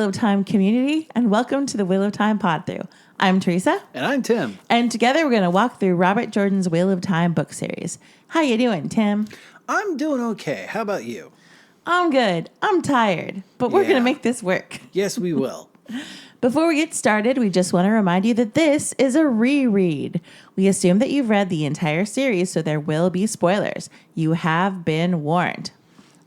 of Time community, and welcome to the Wheel of Time Pod-Thru. I'm Teresa. And I'm Tim. And together we're going to walk through Robert Jordan's Wheel of Time book series. How you doing, Tim? I'm doing okay. How about you? I'm good. I'm tired, but we're going to make this work. Yes, we will. Before we get started, we just want to remind you that this is a reread. We assume that you've read the entire series, so there will be spoilers. You have been warned.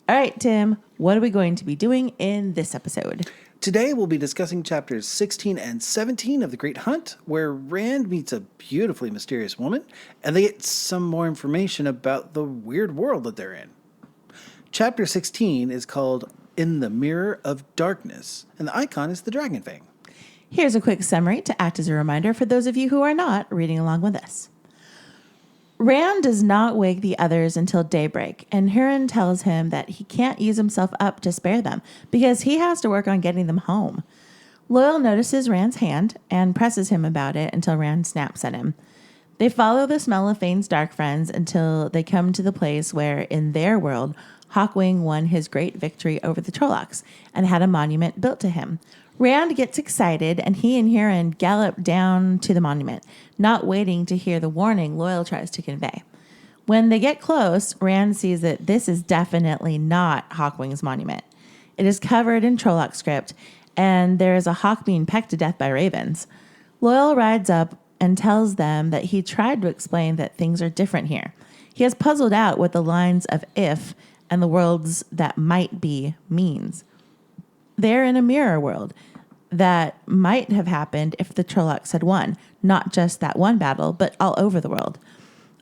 All right, Tim, what are we going to be doing in this episode? Today we'll be discussing chapters 16 and 17 of The Great Hunt, where Rand meets a beautifully mysterious woman, and they get some more information about the weird world that they're in. Chapter 16 is called In the Mirror of Darkness, and the icon is the dragon fang. Here's a quick summary to act as a reminder for those of you who are not reading along with us. Rand does not wake the others until daybreak, and Huron tells him that he can't use himself up to spare them because he has to work on getting them home. Loyal notices Rand's hand and presses him about it until Rand snaps at him. They follow the smell of Fane's dark friends until they come to the place where, in their world, Hawkwing won his great victory over the Trollocs and had a monument built to him. Rand gets excited, and he and Huron gallop down to the monument, not waiting to hear the warning Loyal tries to convey. When they get close, Rand sees that this is definitely not Hawkwing's monument. It is covered in Trolloc script, and there is a hawk being pecked to death by ravens. Loyal rides up and tells them that he tried to explain that things are different here. He has puzzled out what the lines of if and the worlds that might be means. They're in a mirror world that might have happened if the Trollocs had won, not just that one battle, but all over the world.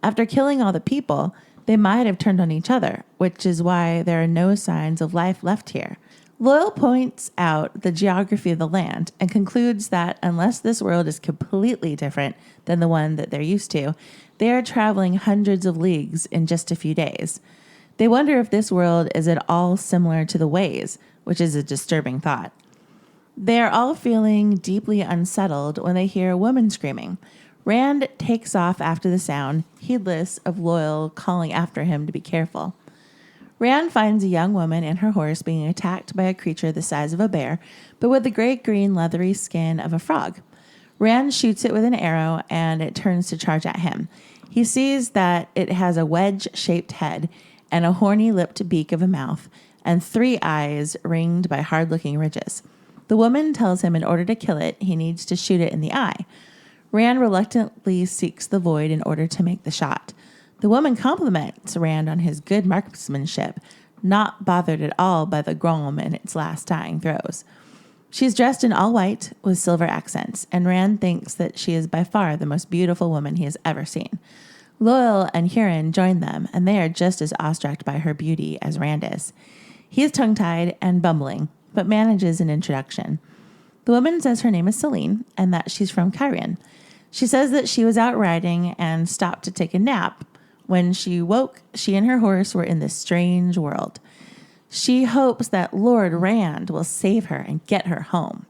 After killing all the people, they might have turned on each other, which is why there are no signs of life left here. Loyal points out the geography of the land and concludes that unless this world is completely different than the one that they're used to, they are traveling hundreds of leagues in just a few days. They wonder if this world is at all similar to the Ways, which is a disturbing thought. They are all feeling deeply unsettled when they hear a woman screaming. Rand takes off after the sound, heedless of Loyal calling after him to be careful. Rand finds a young woman and her horse being attacked by a creature the size of a bear, but with the gray-green leathery skin of a frog. Rand shoots it with an arrow, and it turns to charge at him. He sees that it has a wedge-shaped head and a horny-lipped beak of a mouth, and 3 eyes ringed by hard-looking ridges. The woman tells him in order to kill it, he needs to shoot it in the eye. Rand reluctantly seeks the void in order to make the shot. The woman compliments Rand on his good marksmanship, not bothered at all by the grom in its last dying throes. She's dressed in all white with silver accents, and Rand thinks that she is by far the most beautiful woman he has ever seen. Loyal and Huron join them, and they are just as awestruck by her beauty as Rand is. He is tongue-tied and bumbling, but manages an introduction. The woman says her name is Celine and that she's from Cairn. She says that she was out riding and stopped to take a nap. When she woke, she and her horse were in this strange world. She hopes that Lord Rand will save her and get her home.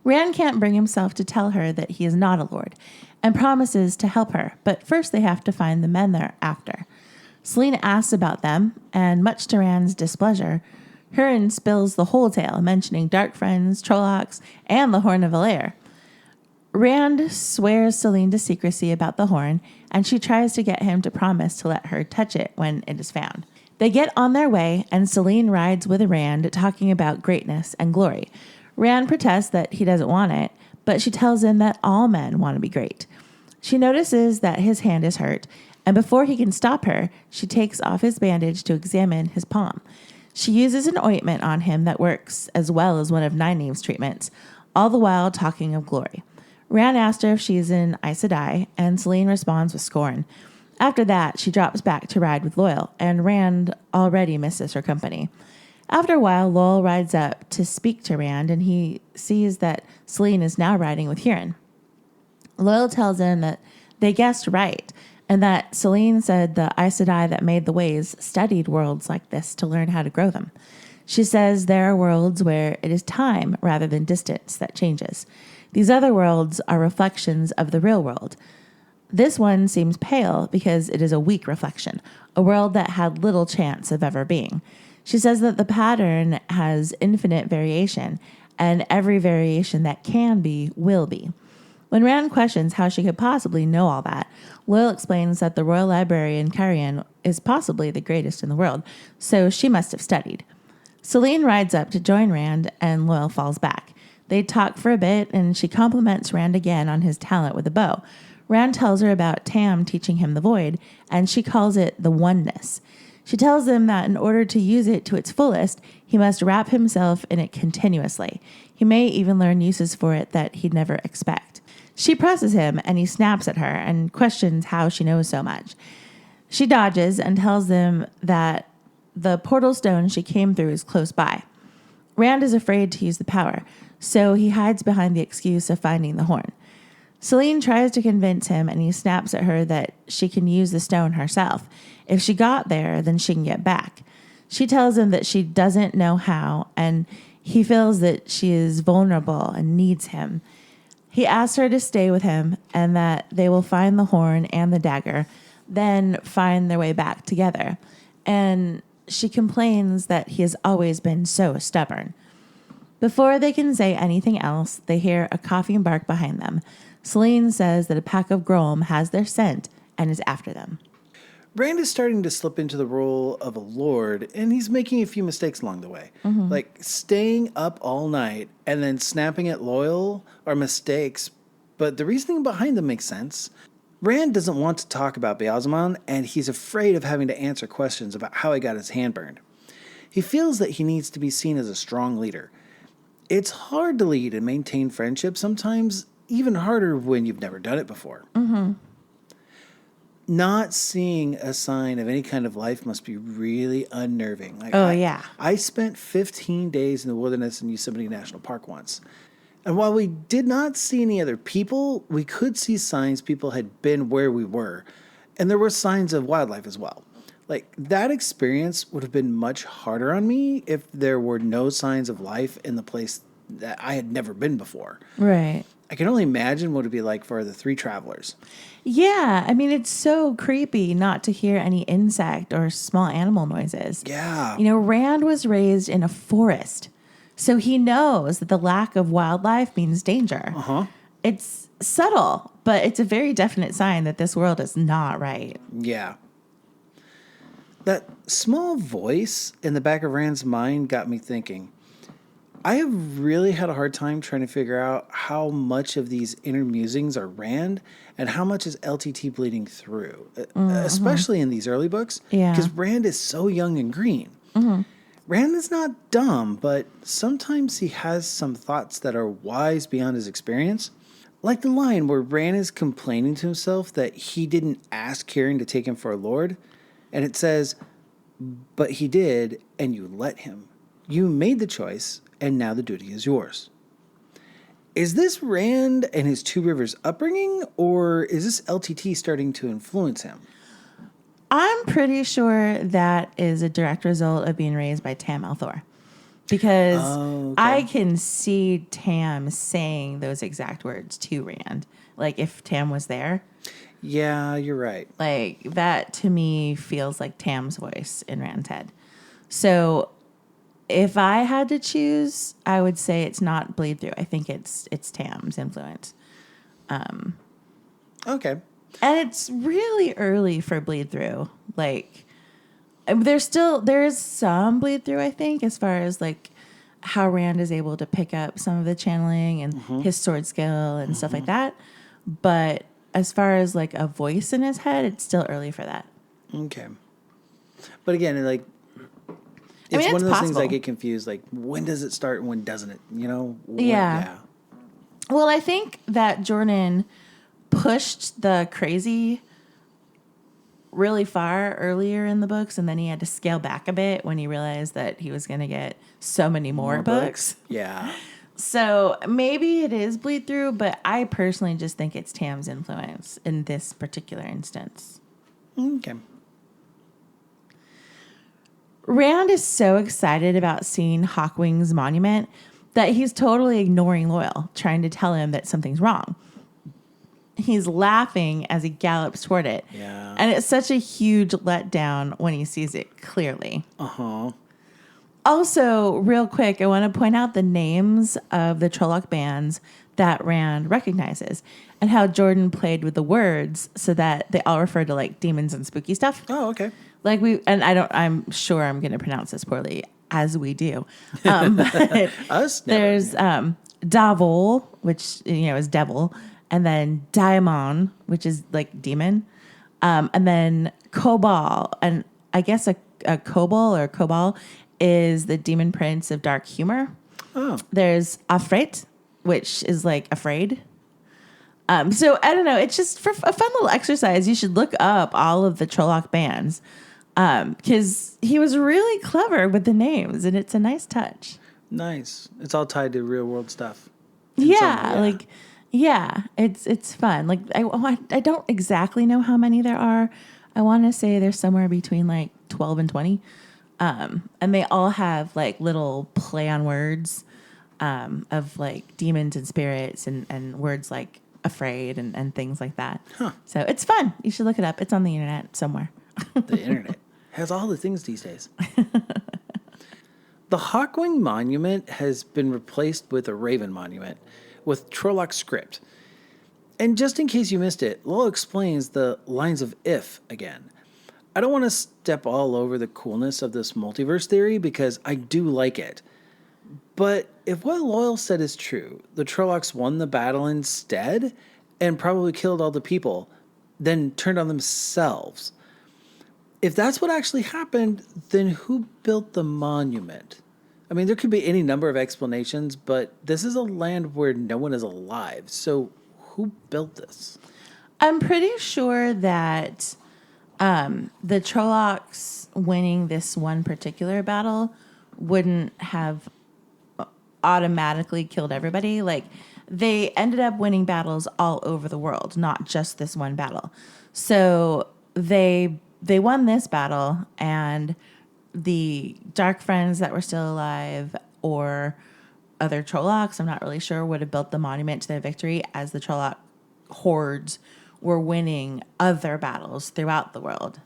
Rand can't bring himself to tell her that he is not a lord and promises to help her, but first they have to find the men they're after. Celine asks about them, and much to Rand's displeasure, Huron spills the whole tale, mentioning dark friends, Trollocs, and the Horn of Valair. Rand swears Celine to secrecy about the horn, and she tries to get him to promise to let her touch it when it is found. They get on their way, and Celine rides with Rand, talking about greatness and glory. Rand protests that he doesn't want it, but she tells him that all men want to be great. She notices that his hand is hurt, and before he can stop her, she takes off his bandage to examine his palm. She uses an ointment on him that works as well as one of Nynaeve's treatments, all the while talking of glory. Rand asks her if she's an Aes Sedai, and Celine responds with scorn. After that, she drops back to ride with Loyal, and Rand already misses her company. After a while, Loyal rides up to speak to Rand, and he sees that Celine is now riding with Huron. Loyal tells him that they guessed right, and that Celine said the Aes Sedai that made the Ways studied worlds like this to learn how to grow them. She says there are worlds where it is time rather than distance that changes. These other worlds are reflections of the real world. This one seems pale because it is a weak reflection, a world that had little chance of ever being. She says that the pattern has infinite variation, and every variation that can be will be. When Rand questions how she could possibly know all that, Loyal explains that the Royal Library in Carrion is possibly the greatest in the world, so she must have studied. Celine rides up to join Rand, and Loyal falls back. They talk for a bit, and she compliments Rand again on his talent with a bow. Rand tells her about Tam teaching him the void, and she calls it the oneness. She tells him that in order to use it to its fullest, he must wrap himself in it continuously. He may even learn uses for it that he'd never expect. She presses him, and he snaps at her and questions how she knows so much. She dodges and tells them that the portal stone she came through is close by. Rand is afraid to use the power, so he hides behind the excuse of finding the horn. Celine tries to convince him, and he snaps at her that she can use the stone herself. If she got there, then she can get back. She tells him that she doesn't know how, and he feels that she is vulnerable and needs him. He asks her to stay with him and that they will find the horn and the dagger, then find their way back together. And she complains that he has always been so stubborn. Before they can say anything else, they hear a coughing bark behind them. Celine says that a pack of Grom has their scent and is after them. Rand is starting to slip into the role of a lord, and he's making a few mistakes along the way. Like staying up all night and then snapping at Loyal are mistakes, but the reasoning behind them makes sense. Rand doesn't want to talk about Beelzemon, and he's afraid of having to answer questions about how he got his hand burned. He feels that he needs to be seen as a strong leader. It's hard to lead and maintain friendship, sometimes even harder when you've never done it before. Not seeing a sign of any kind of life must be really unnerving. I spent 15 days in the wilderness in Yosemite National Park once. And while we did not see any other people, we could see signs people had been where we were. And there were signs of wildlife as well. Like, that experience would have been much harder on me if there were no signs of life in the place that I had never been before. Right. I can only imagine what it would be like for the three travelers. Yeah, I mean, it's so creepy not to hear any insect or small animal noises. Yeah. You know, Rand was raised in a forest, so he knows that the lack of wildlife means danger. It's subtle, but it's a very definite sign that this world is not right. Yeah. That small voice in the back of Rand's mind got me thinking. I have really had a hard time trying to figure out how much of these inner musings are Rand and how much is LTT bleeding through, especially in these early books. Because Rand is so young and green. Rand is not dumb, but sometimes he has some thoughts that are wise beyond his experience. Like the line where Rand is complaining to himself that he didn't ask Kieran to take him for a lord. And it says, but he did, and you let him. You made the choice, and now the duty is yours. Is this Rand and his Two Rivers upbringing, or is this LTT starting to influence him? I'm pretty sure that is a direct result of being raised by Tam Althor. Because I can see Tam saying those exact words to Rand. Like, if Tam was there. Yeah, you're right. Like, that to me feels like Tam's voice in Rand's head. So if I had to choose, I would say it's not Bleed Through. I think it's Tam's influence. Okay. And it's really early for Bleed Through. Like, there is some Bleed Through, I think, as far as like how Rand is able to pick up some of the channeling and his sword skill and stuff like that. But as far as like a voice in his head, it's still early for that. Okay. But again, like, it's one of those things I get confused. Like, when does it start and when doesn't it? You know? Yeah. Well, I think that Jordan pushed the crazy really far earlier in the books, and then he had to scale back a bit when he realized that he was going to get so many more books. Yeah. So maybe it is Bleed Through, but I personally just think it's Tam's influence in this particular instance. Okay. Rand is so excited about seeing Hawkwing's monument that he's totally ignoring Loyal, trying to tell him that something's wrong. He's laughing as he gallops toward it. Yeah. And it's such a huge letdown when he sees it clearly. Also, real quick, I want to point out the names of the Trolloc bands that Rand recognizes and how Jordan played with the words so that they all refer to like demons and spooky stuff. Oh, okay. Like I'm sure I'm going to pronounce this poorly as we do. But Us? Never. there's Davol, which, is devil, and then Daimon, which is like demon. And then Kobal, and I guess a Kobal or Kobal is the demon prince of dark humor. Oh. There's Afret, which is like afraid. So I don't know. It's just for a fun little exercise. You should look up all of the Trolloc bands because he was really clever with the names, and it's a nice touch. Nice. It's all tied to real world stuff. It's fun. Like I don't exactly know how many there are. I want to say there's somewhere between like 12 and 20. And they all have like little play on words of like demons and spirits and words like afraid and things like that. Huh. So it's fun. You should look it up. It's on the internet somewhere. The internet has all the things these days. The Hawkwing Monument has been replaced with a Raven Monument with Trolloc script. And just in case you missed it, Lowell explains the lines of if again. I don't want to step all over the coolness of this multiverse theory because I do like it. But if what Loyal said is true, the Trollocs won the battle instead and probably killed all the people, then turned on themselves. If that's what actually happened, then who built the monument? I mean, there could be any number of explanations, but this is a land where no one is alive. So who built this? I'm pretty sure that the Trollocs winning this one particular battle wouldn't have automatically killed everybody. Like, they ended up winning battles all over the world, not just this one battle. So they won this battle, and the Dark Friends that were still alive or other Trollocs, I'm not really sure, would have built the monument to their victory as the Trolloc hordes were winning other battles throughout the world.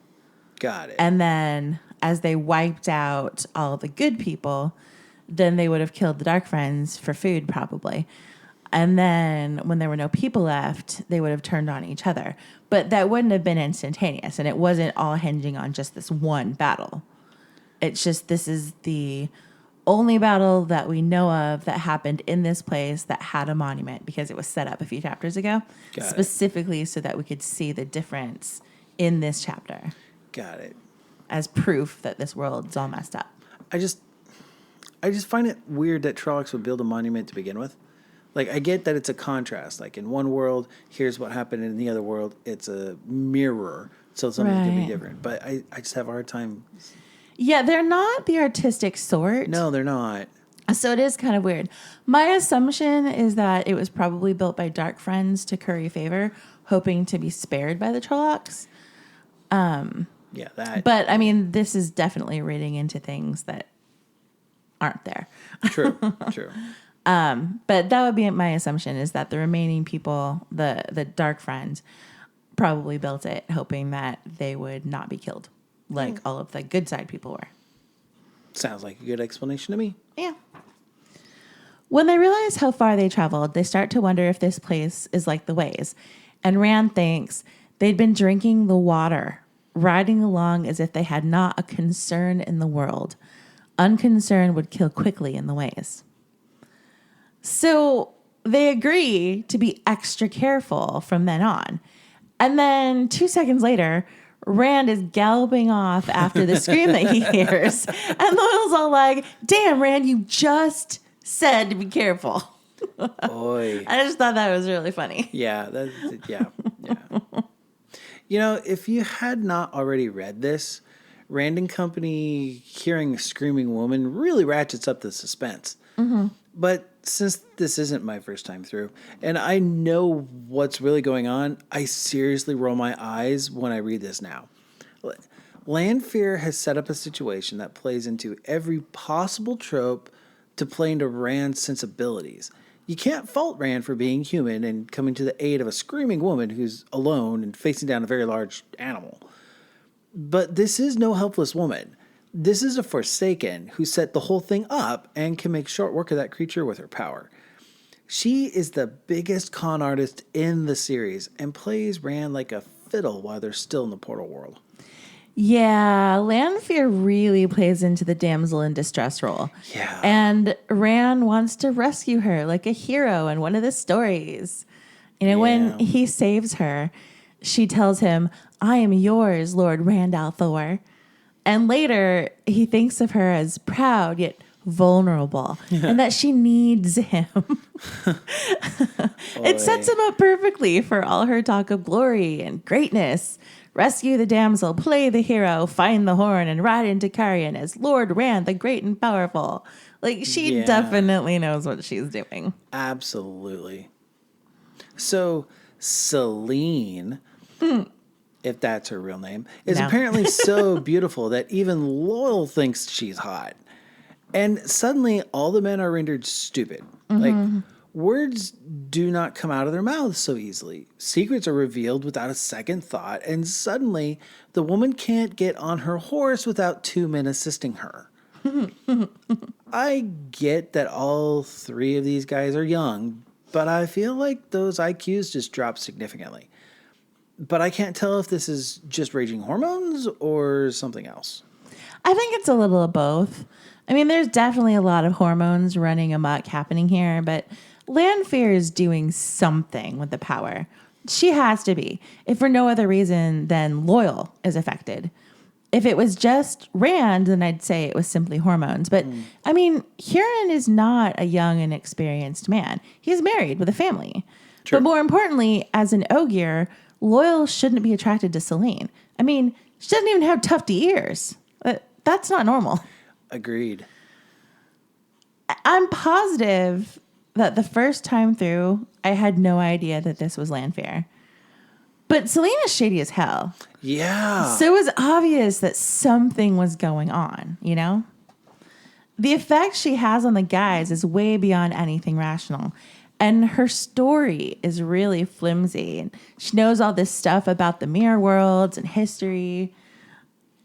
Got it. And then as they wiped out all the good people, then they would have killed the Dark Friends for food probably. And then when there were no people left, they would have turned on each other. But that wouldn't have been instantaneous, and it wasn't all hinging on just this one battle. It's just this is the only battle that we know of that happened in this place that had a monument because it was set up a few chapters ago, specifically so that we could see the difference in this chapter. Got it. As proof that this world's all messed up. I just find it weird that Trollocs would build a monument to begin with. Like, I get that it's a contrast. Like, in one world, here's what happened. In the other world, it's a mirror. So something can be different. But I just have a hard time. Yeah, they're not the artistic sort. No, they're not. So it is kind of weird. My assumption is that it was probably built by Dark Friends to curry favor, hoping to be spared by the Trollocs. Yeah, that. But, I mean, this is definitely reading into things that aren't there. True. But that would be my assumption, is that the remaining people, the Dark Friends, probably built it hoping that they would not be killed like all of the good side people were. Sounds like a good explanation to me. Yeah. When they realize how far they traveled, they start to wonder if this place is like the Ways. And Rand thinks they'd been drinking the water, riding along as if they had not a concern in the world. Unconcern would kill quickly in the Ways. So they agree to be extra careful from then on. And then 2 seconds later, Rand is galloping off after the scream that he hears. And Loyal's all like, damn, Rand, you just said to be careful. Boy. I just thought that was really funny. Yeah. Yeah. You know, if you had not already read this, Rand and Company hearing a screaming woman really ratchets up the suspense. Mm-hmm. But since this isn't my first time through, and I know what's really going on, I seriously roll my eyes when I read this now. Lanfear has set up a situation that plays into every possible trope to play into Rand's sensibilities. You can't fault Rand for being human and coming to the aid of a screaming woman who's alone and facing down a very large animal. But this is no helpless woman. This is a Forsaken who set the whole thing up and can make short work of that creature with her power. She is the biggest con artist in the series and plays Rand like a fiddle while they're still in the portal world. Yeah, Lanfear really plays into the damsel in distress role. Yeah. And Rand wants to rescue her like a hero in one of the stories. When he saves her, she tells him, "I am yours, Lord Rand al'Thor." And later, he thinks of her as proud yet vulnerable and that she needs him. It sets him up perfectly for all her talk of glory and greatness. Rescue the damsel, play the hero, find the horn, and ride into Carrion as Lord Rand the Great and Powerful. Like, she definitely knows what she's doing. Absolutely. So, Selene, if that's her real name, is apparently so beautiful that even Loyal thinks she's hot. And suddenly, all the men are rendered stupid. Like, words do not come out of their mouths so easily. Secrets are revealed without a second thought, and suddenly, the woman can't get on her horse without 2 men assisting her. I get that all 3 of these guys are young, but I feel like those IQs just dropped significantly. But I can't tell if this is just raging hormones or something else. I think it's a little of both. I mean, there's definitely a lot of hormones running amok happening here, but Lanfear is doing something with the power. She has to be, if for no other reason than Loyal is affected. If it was just Rand, then I'd say it was simply hormones. But, I mean, Huron is not a young and experienced man. He's married with a family. But more importantly, as an Ogier, Loyal shouldn't be attracted to Selene. I mean, she doesn't even have tufty ears. That's not normal. Agreed. I'm positive that the first time through, I had no idea that this was Lanfear. But Selene is shady as hell. Yeah. So it was obvious that something was going on, The effect she has on the guys is way beyond anything rational. And her story is really flimsy. She knows all this stuff about the mirror worlds and history.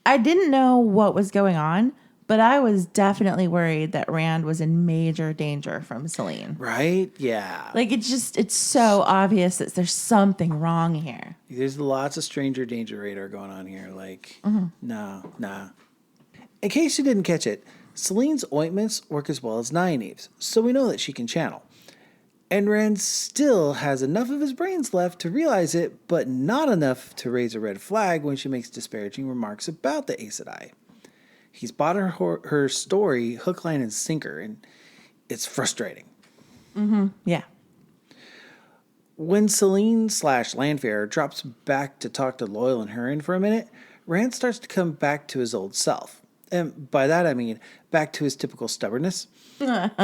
I didn't know what was going on, but I was definitely worried that Rand was in major danger from Selene. Right? Yeah. Like, it's so obvious that there's something wrong here. There's lots of stranger danger radar going on here. Like, nah. In case you didn't catch it, Selene's ointments work as well as Nynaeve's, so we know that she can channel. And Rand still has enough of his brains left to realize it, but not enough to raise a red flag when she makes disparaging remarks about the Aes Sedai. He's bought her story hook, line, and sinker, and it's frustrating. Yeah. When Selene / Lanfear drops back to talk to Loyal and Huron for a minute, Rand starts to come back to his old self. And by that I mean back to his typical stubbornness.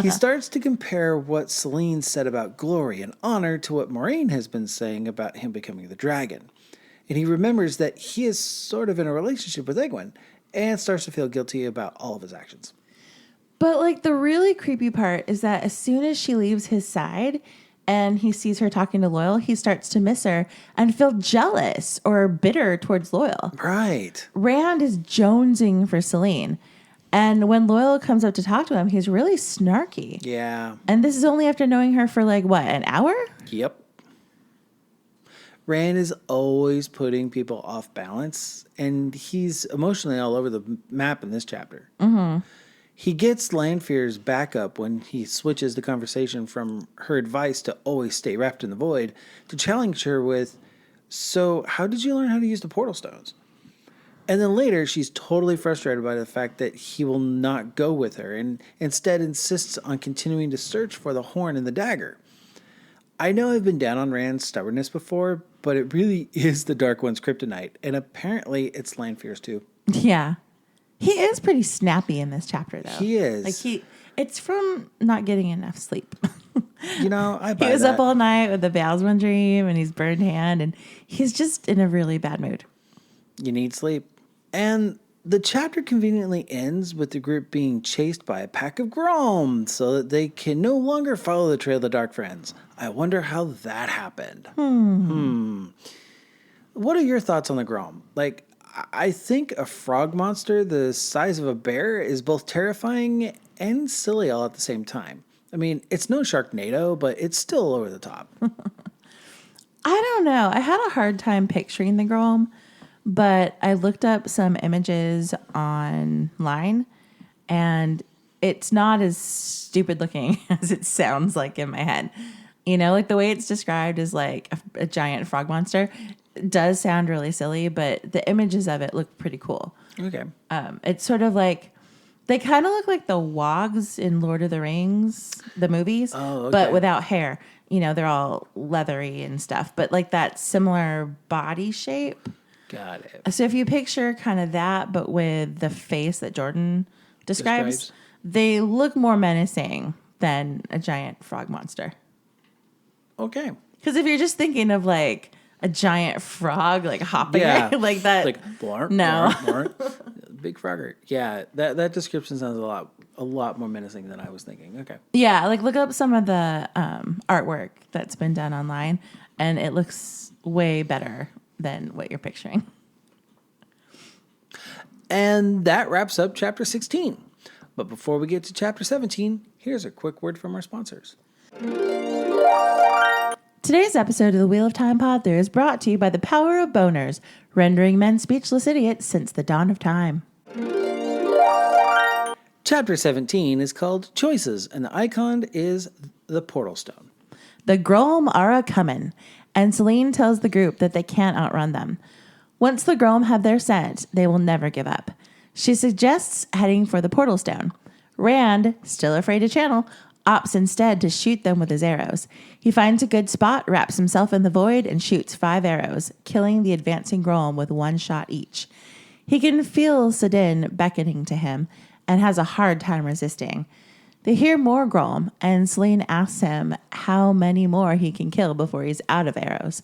He starts to compare what Selene said about glory and honor to what Moiraine has been saying about him becoming the dragon. And he remembers that he is sort of in a relationship with Egwene and starts to feel guilty about all of his actions. But, the really creepy part is that as soon as she leaves his side and he sees her talking to Loyal, he starts to miss her and feel jealous or bitter towards Loyal. Right. Rand is jonesing for Selene. And when Loyal comes up to talk to him, he's really snarky. Yeah. And this is only after knowing her for, an hour? Yep. Rand is always putting people off balance, and he's emotionally all over the map in this chapter. He gets Lanfear's backup when he switches the conversation from her advice to always stay wrapped in the void to challenge her with, "So how did you learn how to use the portal stones?" And then later, she's totally frustrated by the fact that he will not go with her and instead insists on continuing to search for the horn and the dagger. I know I've been down on Rand's stubbornness before, but it really is the Dark One's kryptonite, and apparently it's Lanfear's too. Yeah. He is pretty snappy in this chapter, though. He is. It's from not getting enough sleep. I buy that. He was up all night with the Baalsman dream, and he's burned hand, and he's just in a really bad mood. You need sleep. And the chapter conveniently ends with the group being chased by a pack of Grom so that they can no longer follow the trail of the Dark Friends. I wonder how that happened. What are your thoughts on the Grom? I think a frog monster the size of a bear is both terrifying and silly all at the same time. I mean, it's no Sharknado, but it's still over the top. I don't know. I had a hard time picturing the Grom, but I looked up some images online and it's not as stupid looking as it sounds like in my head. You know, like the way it's described is like a giant frog monster. It does sound really silly, but the images of it look pretty cool. Okay. It's sort of like they kind of look like the wogs in Lord of the Rings, the movies, but without hair. You know, they're all leathery and stuff, but like that similar body shape. Got it. So if you picture kind of that, but with the face that Jordan describes. They look more menacing than a giant frog monster. Okay. Because if you're just thinking of like a giant frog like hopping like that, like blarp, no, blarp, blarp. Big frogger. Yeah, that description sounds a lot more menacing than I was thinking. Okay. Yeah, like look up some of the artwork that's been done online, and it looks way better than what you're picturing. And that wraps up chapter 16. But before we get to chapter 17, here's a quick word from our sponsors. Today's episode of the Wheel of Time Pod-Thru is brought to you by the power of boners, rendering men speechless idiots since the dawn of time. Chapter 17 is called Choices, and the icon is the portal stone. The Grom are a-comin', and Selene tells the group that they can't outrun them. Once the Grom have their scent, they will never give up. She suggests heading for the portal stone. Rand, still afraid to channel, opts instead to shoot them with his arrows. He finds a good spot, wraps himself in the void, and shoots 5 arrows, killing the advancing Grom with 1 shot each. He can feel Sedin beckoning to him and has a hard time resisting. They hear more Grom, and Selene asks him how many more he can kill before he's out of arrows.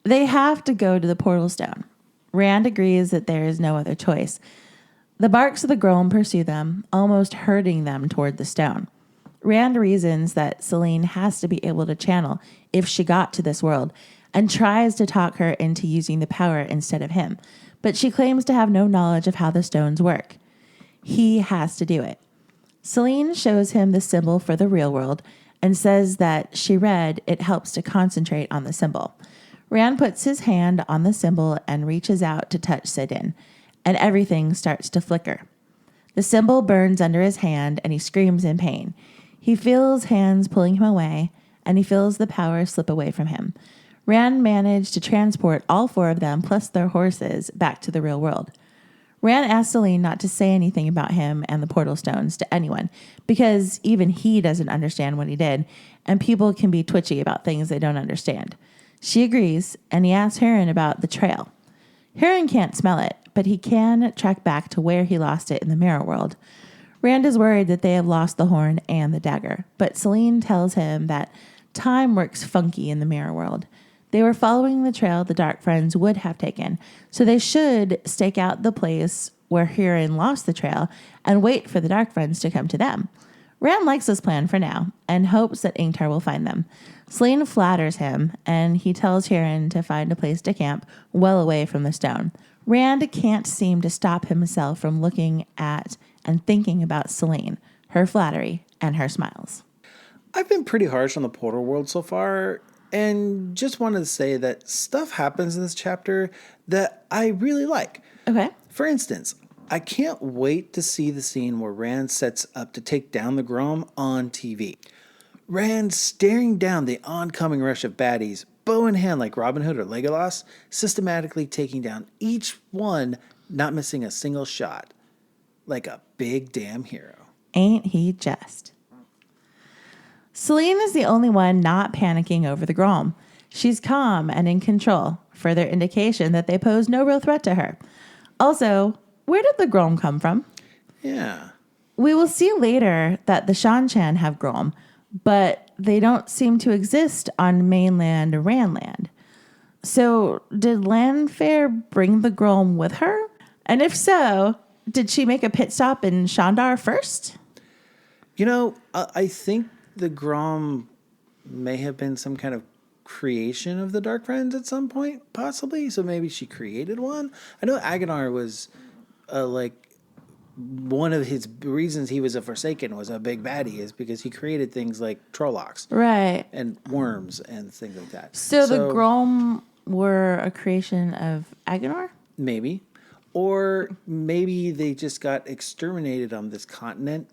They have to go to the portal stone. Rand agrees that there is no other choice. The barks of the Grom pursue them, almost herding them toward the stone. Rand reasons that Selene has to be able to channel if she got to this world, and tries to talk her into using the power instead of him, but she claims to have no knowledge of how the stones work. He has to do it. Selene shows him the symbol for the real world and says that she read it helps to concentrate on the symbol. Rand puts his hand on the symbol and reaches out to touch Sedin, and everything starts to flicker. The symbol burns under his hand, and he screams in pain. He feels hands pulling him away, and he feels the power slip away from him. Rand managed to transport all 4 of them, plus their horses, back to the real world. Rand asks Selene not to say anything about him and the portal stones to anyone, because even he doesn't understand what he did, and people can be twitchy about things they don't understand. She agrees, and he asks Huron about the trail. Huron can't smell it, but he can track back to where he lost it in the mirror world. Rand is worried that they have lost the horn and the dagger, but Selene tells him that time works funky in the mirror world. They were following the trail the Dark Friends would have taken, so they should stake out the place where Huron lost the trail and wait for the Dark Friends to come to them. Rand likes this plan for now and hopes that Ingtar will find them. Selene flatters him, and he tells Huron to find a place to camp well away from the stone. Rand can't seem to stop himself from looking at and thinking about Selene, her flattery, and her smiles. I've been pretty harsh on the portal world so far, and just wanted to say that stuff happens in this chapter that I really like. Okay. For instance, I can't wait to see the scene where Rand sets up to take down the Grom on TV. Rand staring down the oncoming rush of baddies, bow in hand like Robin Hood or Legolas, systematically taking down each one, not missing a single shot. Like a big damn hero. Ain't he just? Selene is the only one not panicking over the Grom. She's calm and in control, further indication that they pose no real threat to her. Also, where did the Grom come from? Yeah. We will see later that the Shan-Chan have Grom, but they don't seem to exist on mainland Randland. So, did Lanfair bring the Grom with her? And if so, did she make a pit stop in Shandar first? You know, I think the Grom may have been some kind of creation of the Dark Friends at some point, possibly. So maybe she created one. I know Agonar was one of his reasons he was a Forsaken was a big baddie is because he created things like Trollocs. Right. And worms and things like that. So the Grom were a creation of Agonar? Maybe. Or maybe they just got exterminated on this continent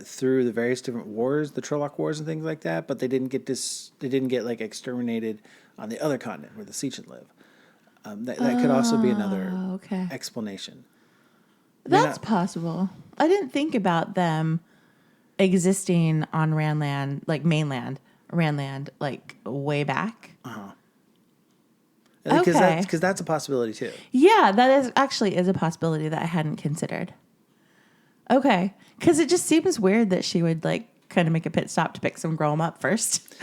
through the various different wars, the Trolloc Wars and things like that, but they didn't get like exterminated on the other continent where the Sechin live. That could also be another explanation. That's possible. I didn't think about them existing on Randland, like mainland, Randland, like way back. Uh-huh. Because that's a possibility too. Yeah, that is a possibility that I hadn't considered. Okay. Because it just seems weird that she would like kind of make a pit stop to pick some Grom up first.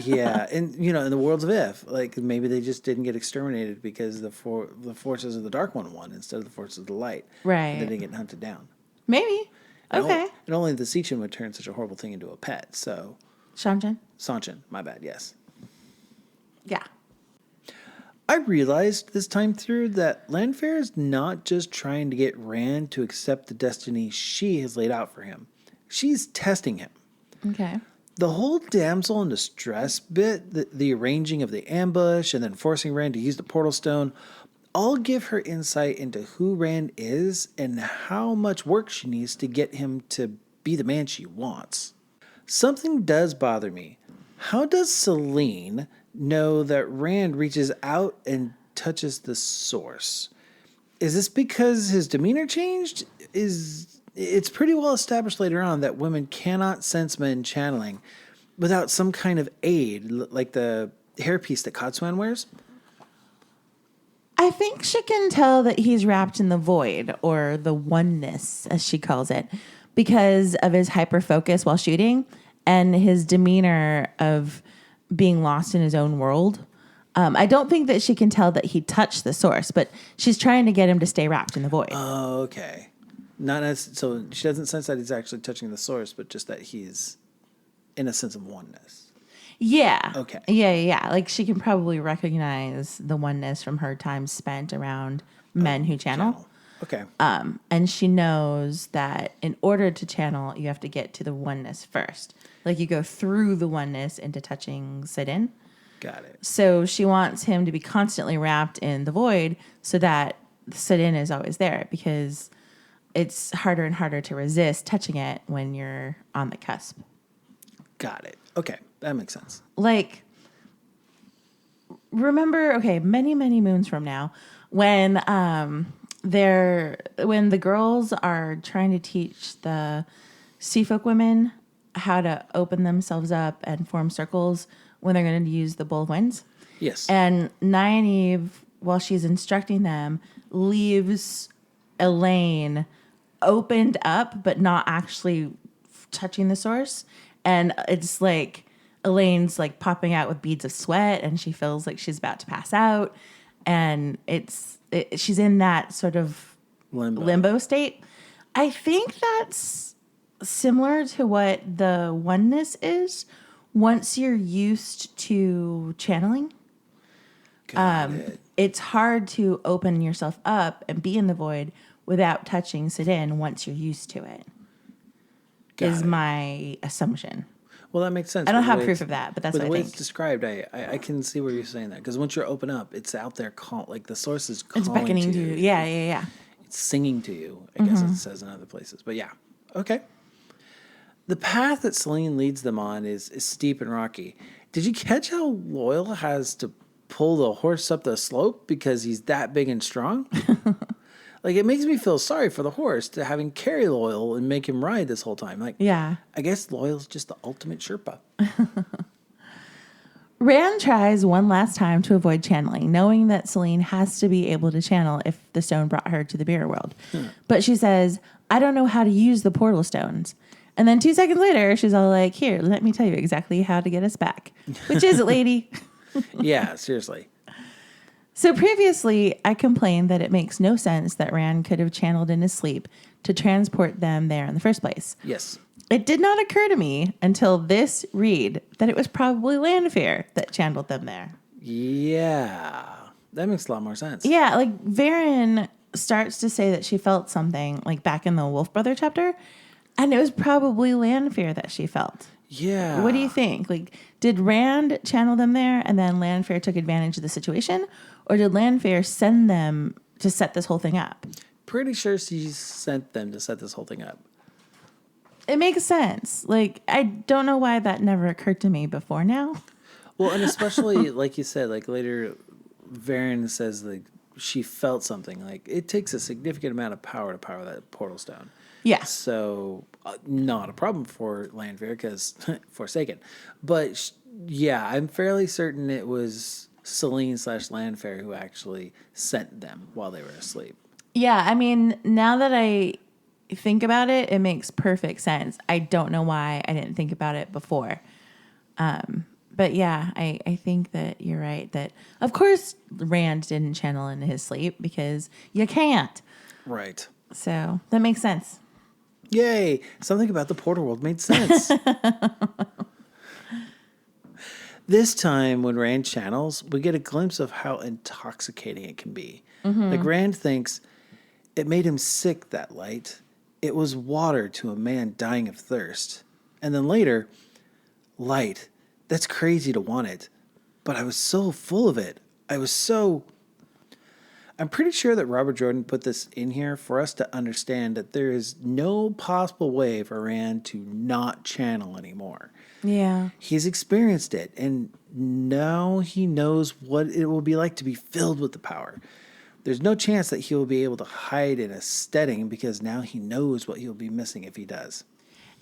Yeah, and in the worlds of If, like maybe they just didn't get exterminated because the forces of the Dark One won instead of the forces of the Light. Right. They didn't get hunted down. Maybe. Okay. And only the Sechin would turn such a horrible thing into a pet. So. Sanchin, my bad. Yes. Yeah. I realized this time through that Lanfair is not just trying to get Rand to accept the destiny she has laid out for him. She's testing him. Okay. The whole damsel in distress bit, the arranging of the ambush, and then forcing Rand to use the portal stone, all give her insight into who Rand is and how much work she needs to get him to be the man she wants. Something does bother me. How does Selene know that Rand reaches out and touches the source? Is this because his demeanor changed? It's pretty well established later on that women cannot sense men channeling without some kind of aid, like the hairpiece that Codswan wears. I think she can tell that he's wrapped in the void, or the oneness, as she calls it, because of his hyper focus while shooting and his demeanor of being lost in his own world. I don't think that she can tell that he touched the source, but she's trying to get him to stay wrapped in the void. Oh, okay. So she doesn't sense that he's actually touching the source, but just that he's in a sense of oneness. Yeah. Okay. Yeah. Like she can probably recognize the oneness from her time spent around men who channel. Okay. And she knows that in order to channel, you have to get to the oneness first. Like you go through the oneness into touching Sidin. Got it. So she wants him to be constantly wrapped in the void so that Sidin is always there, because it's harder and harder to resist touching it when you're on the cusp. Got it. Okay. That makes sense. Like, remember, many, many moons from now, when the girls are trying to teach the Seafolk women how to open themselves up and form circles when they're going to use the Bowl of Winds. Yes. And Nynaeve, while she's instructing them, leaves Elaine opened up but not actually touching the source. And it's like Elaine's like popping out with beads of sweat, and she feels like she's about to pass out. And she's in that sort of limbo state. I think that's similar to what the oneness is once you're used to channeling. Got it. It's hard to open yourself up and be in the void without touching Sidin once you're used to it. Is my assumption. Well, that makes sense. I don't have proof of that, but that's what I think. The way it's described, I can see where you're saying that. Because once you're open up, it's out there, like the source is calling it's beckoning to you. Yeah. It's singing to you, I guess it says in other places. But yeah, okay. The path that Selene leads them on is steep and rocky. Did you catch how Loyal has to pull the horse up the slope because he's that big and strong? Like, it makes me feel sorry for the horse to having carry Loyal and make him ride this whole time. Like, yeah. I guess Loyal's just the ultimate Sherpa. Rand tries one last time to avoid channeling, knowing that Selene has to be able to channel if the stone brought her to the mirror world. But she says, I don't know how to use the portal stones. And then 2 seconds later, she's all like, here, let me tell you exactly how to get us back. Which is it, lady? Yeah, seriously. So previously, I complained that it makes no sense that Rand could have channeled in his sleep to transport them there in the first place. Yes. It did not occur to me until this read that it was probably Lanfear that channeled them there. Yeah, that makes a lot more sense. Yeah, like Varen starts to say that she felt something like back in the Wolf Brother chapter, and it was probably Lanfear that she felt. Yeah. What do you think? Like, did Rand channel them there and then Lanfear took advantage of the situation? Or did Lanfear send them to set this whole thing up? Pretty sure she sent them to set this whole thing up. It makes sense. Like, I don't know why that never occurred to me before now. Well, and especially, like you said, like later, Varen says like she felt something. Like, it takes a significant amount of power to power that portal stone. Yeah. So, not a problem for Lanfear because Forsaken. But, yeah, I'm fairly certain it was Selene / Lanfear who actually sent them while they were asleep. Yeah, I mean, now that I think about it, it makes perfect sense. I don't know why I didn't think about it before. But yeah, I think that you're right. That, of course, Rand didn't channel in his sleep because you can't. Right. So that makes sense. Yay! Something about the portal world made sense. This time, when Rand channels, we get a glimpse of how intoxicating it can be. Mm-hmm. Like, Rand thinks it made him sick, that light. It was water to a man dying of thirst. And then later, light. That's crazy to want it. But I was so full of it. I'm pretty sure that Robert Jordan put this in here for us to understand that there is no possible way for Rand to not channel anymore. Yeah. He's experienced it, and now he knows what it will be like to be filled with the power. There's no chance that he will be able to hide in a steading because now he knows what he'll be missing if he does.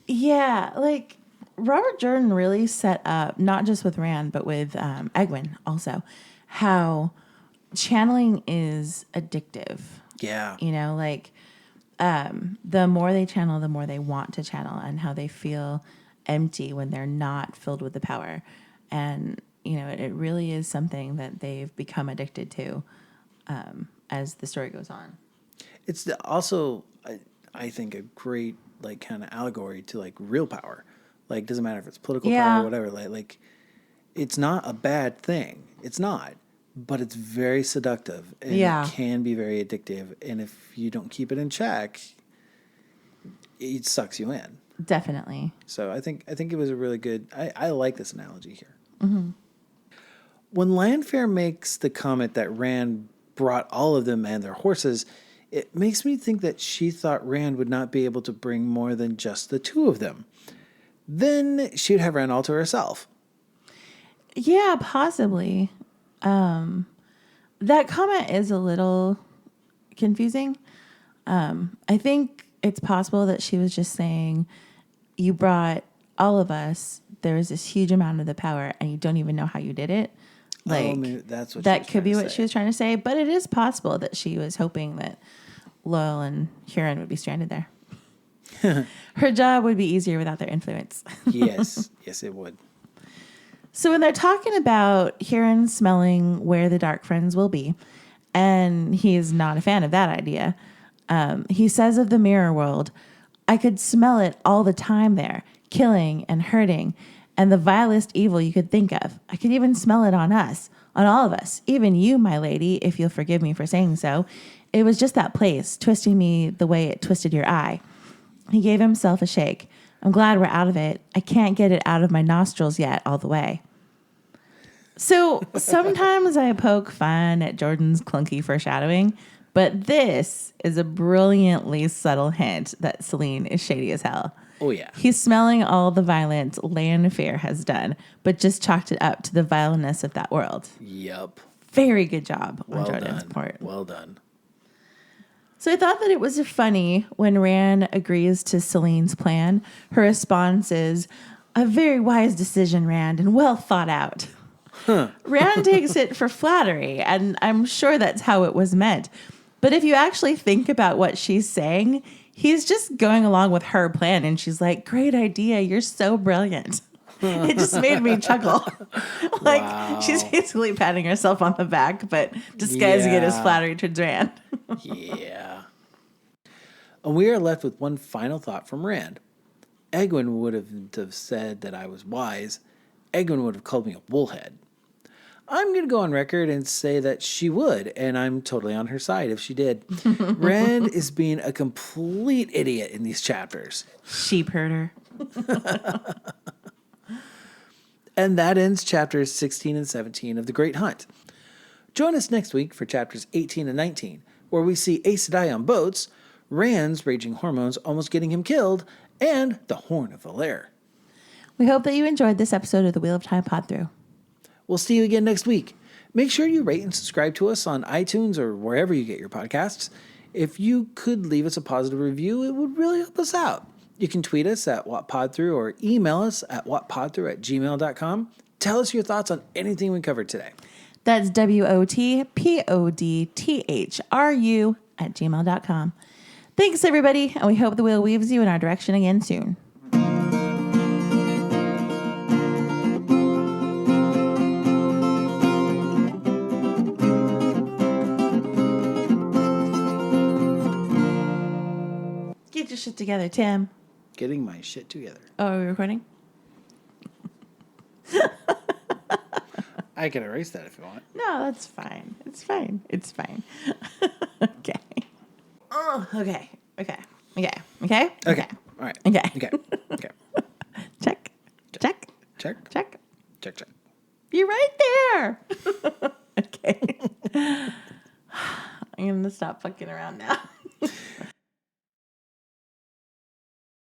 Yeah, like Robert Jordan really set up, not just with Rand, but with Egwene also, how channeling is addictive. Yeah. You know, like the more they channel, the more they want to channel, and how they feel empty when they're not filled with the power. And, you know, it really is something that they've become addicted to as the story goes on. It's also, I think, a great, like, kind of allegory to, like, real power. Like, doesn't matter if it's political power or whatever. Like, it's not a bad thing. It's not. But it's very seductive. And it can be very addictive. And if you don't keep it in check, it sucks you in. Definitely. So I think it was a really good... I like this analogy here. Mm-hmm. When Lanfear makes the comment that Rand brought all of them and their horses, it makes me think that she thought Rand would not be able to bring more than just the two of them. Then she'd have Rand all to herself. Yeah, possibly. That comment is a little confusing. I think it's possible that she was just saying, you brought all of us. There was this huge amount of the power, and you don't even know how you did it. Like, that's what that could be what she was trying to say, but it is possible that she was hoping that Loyal and Huron would be stranded there. Her job would be easier without their influence. Yes, it would. So when they're talking about Huron smelling where the Dark Friends will be, and he's not a fan of that idea, he says of the mirror world, I could smell it all the time there, killing and hurting, and the vilest evil you could think of. I could even smell it on us, on all of us, even you, my lady, if you'll forgive me for saying so. It was just that place, twisting me the way it twisted your eye. He gave himself a shake. I'm glad we're out of it. I can't get it out of my nostrils yet all the way. So sometimes I poke fun at Jordan's clunky foreshadowing, but this is a brilliantly subtle hint that Selene is shady as hell. Oh, yeah. He's smelling all the violence Lanfear has done, but just chalked it up to the vileness of that world. Yep. Very good job on Well Jordan's done. part. Well done. So I thought that it was funny when Rand agrees to Selene's plan. Her response is, a very wise decision, Rand, and well thought out. Rand takes it for flattery, and I'm sure that's how it was meant. But if you actually think about what she's saying, he's just going along with her plan, and she's like, great idea, you're so brilliant. It just made me chuckle. She's basically patting herself on the back, but disguising it as flattery towards Rand. Yeah. And we are left with one final thought from Rand. Egwin wouldn't have said that I was wise. Egwin would have called me a woolhead. I'm going to go on record and say that she would, and I'm totally on her side if she did. Rand is being a complete idiot in these chapters. Sheep herder. And that ends chapters 16 and 17 of The Great Hunt. Join us next week for chapters 18 and 19, where we see Aes Sedai on boats, Rand's raging hormones almost getting him killed, and the Horn of Valere. We hope that you enjoyed this episode of the Wheel of Time Pod-Thru. We'll see you again next week. Make sure you rate and subscribe to us on iTunes or wherever you get your podcasts. If you could leave us a positive review, it would really help us out. You can tweet us at WhatPodThru or email us at whatpodthru@gmail.com. Tell us your thoughts on anything we covered today. That's WOTPODTHRU@gmail.com. Thanks, everybody, and we hope the wheel weaves you in our direction again soon. Get your shit together, Tim. Getting my shit together. Oh, are we recording? I can erase that if you want. No, that's fine. It's fine. It's fine. Okay. Oh, okay. Okay. Okay. Okay. Okay. All right. Okay. Okay. Okay. Check. Check. Check. Check. Check. Check. You're right there. Okay. I'm going to stop fucking around now.